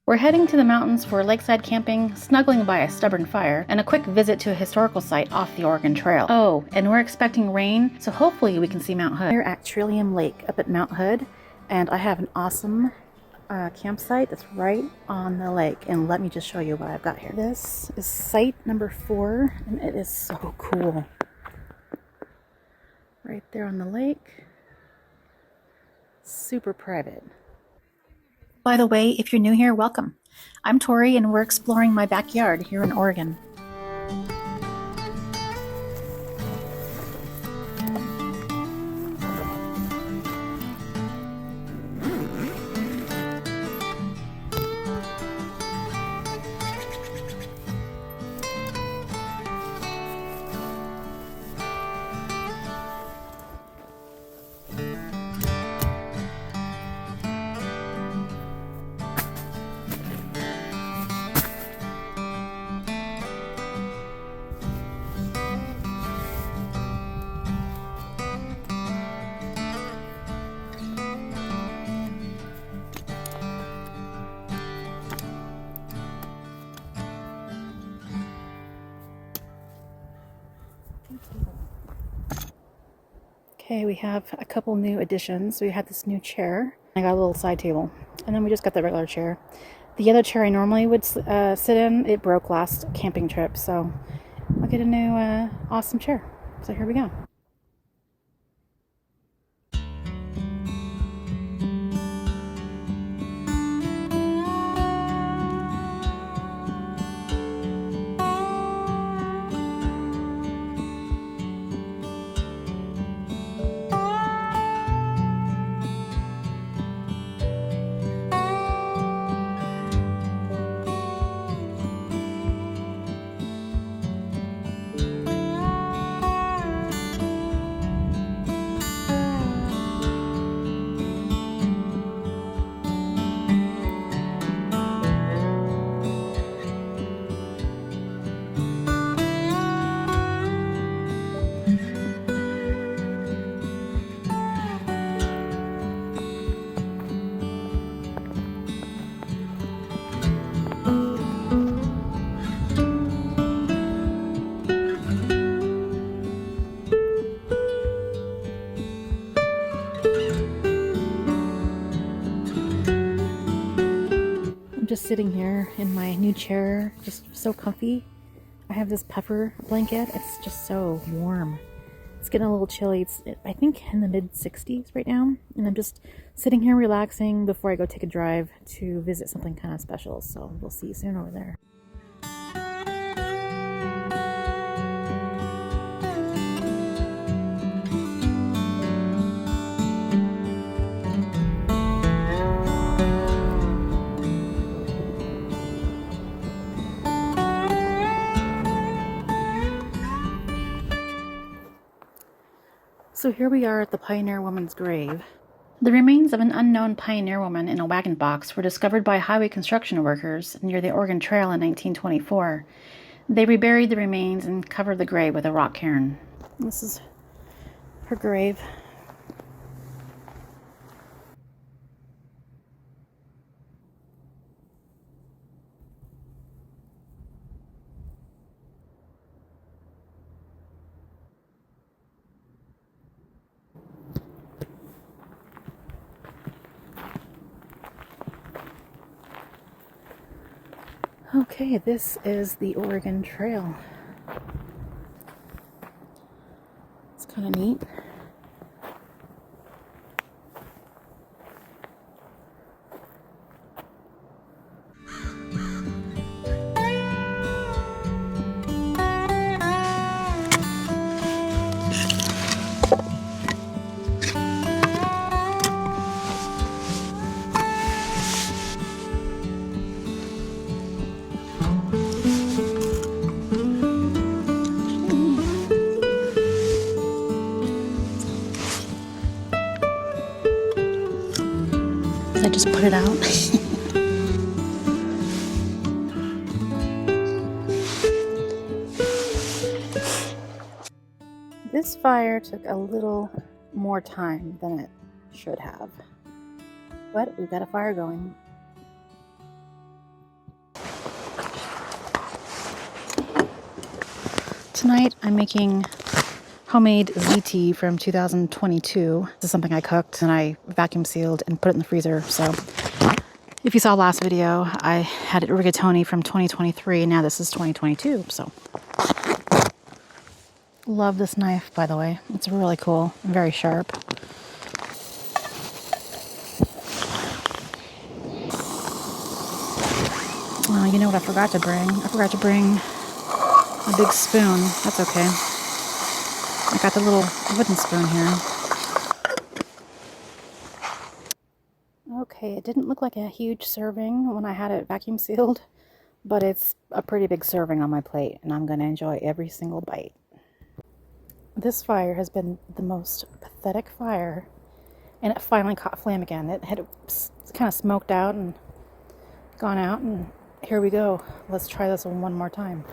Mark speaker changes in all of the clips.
Speaker 1: We're heading to the mountains for lakeside camping, snuggling by a stubborn fire, and a quick visit to a historical site off the Oregon Trail. Oh, and we're expecting rain, so hopefully we can see Mount Hood. We're at Trillium Lake up at Mount Hood, and I have an awesome campsite that's right on the lake, and let me just show you what I've got here. This is site number 4, and it is so cool. Right there on the lake. Super private. By the way, if you're new here, welcome. I'm Tori, and we're exploring my backyard here in Oregon. Okay, we have a couple new additions. We had this new chair. I got a little side table, and then we just got the regular chair. The other chair I normally would sit in, it broke last camping trip, so I'll get a new awesome chair. So here we go. Just sitting here in my new chair, just so comfy. I have this puffer blanket. It's just so warm. It's getting a little chilly. It's, I think, in the mid-60s right now. And I'm just sitting here relaxing before I go take a drive to visit something kind of special. So we'll see you soon over there. So here we are at the pioneer woman's grave. The remains of an unknown pioneer woman in a wagon box were discovered by highway construction workers near the Oregon Trail in 1924. They reburied the remains and covered the grave with a rock cairn. This is her grave. Okay, this is the Oregon Trail. It's kind of neat. I just put it out. This fire took a little more time than it should have, but we've got a fire going. Tonight I'm making homemade ZT from 2022. This is something I cooked and I vacuum sealed and put it in the freezer. So if you saw last video, I had it rigatoni from 2023 and now this is 2022. So love this knife, by the way. It's really cool and very sharp. Oh, you know what I forgot to bring? I forgot to bring a big spoon. That's okay. I got the little wooden spoon here. Okay, it didn't look like a huge serving when I had it vacuum sealed, but it's a pretty big serving on my plate, and I'm going to enjoy every single bite. This fire has been the most pathetic fire, and it finally caught flame again. It had kind of smoked out and gone out, and here we go. Let's try this one more time.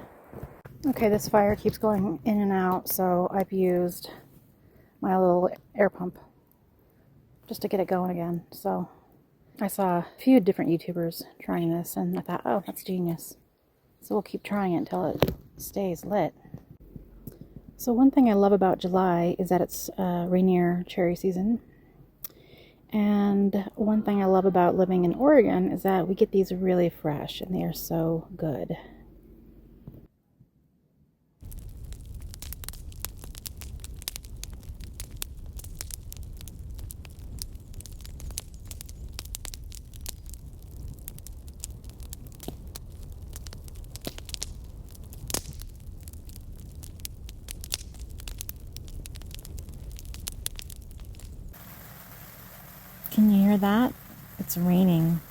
Speaker 1: Okay, this fire keeps going in and out, so I've used my little air pump just to get it going again. So I saw a few different YouTubers trying this, and I thought, oh, that's genius. So we'll keep trying it until it stays lit. So one thing I love about July is that it's Rainier cherry season. And one thing I love about living in Oregon is that we get these really fresh, and they are so good. Can you hear that? It's raining.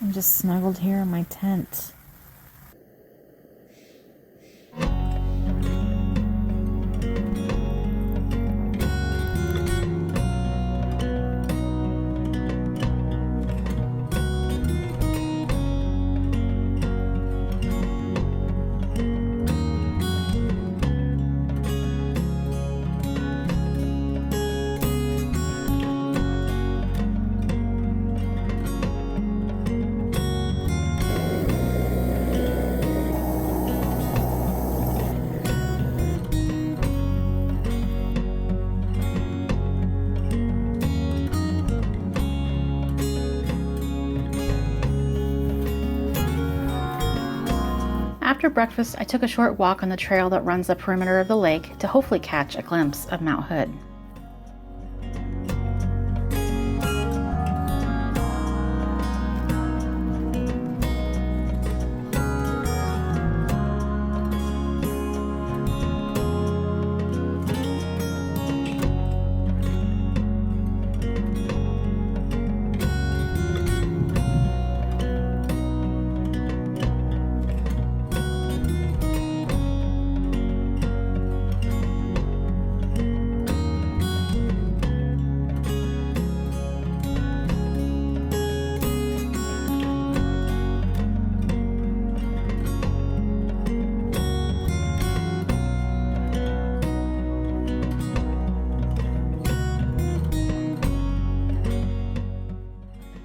Speaker 1: I'm just snuggled here in my tent. After breakfast, I took a short walk on the trail that runs the perimeter of the lake to hopefully catch a glimpse of Mount Hood.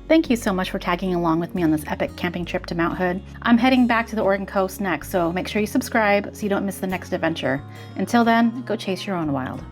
Speaker 1: Thank you so much for tagging along with me on this epic camping trip to Mount Hood. I'm heading back to the Oregon coast next, so make sure you subscribe so you don't miss the next adventure. Until then, go chase your own wild.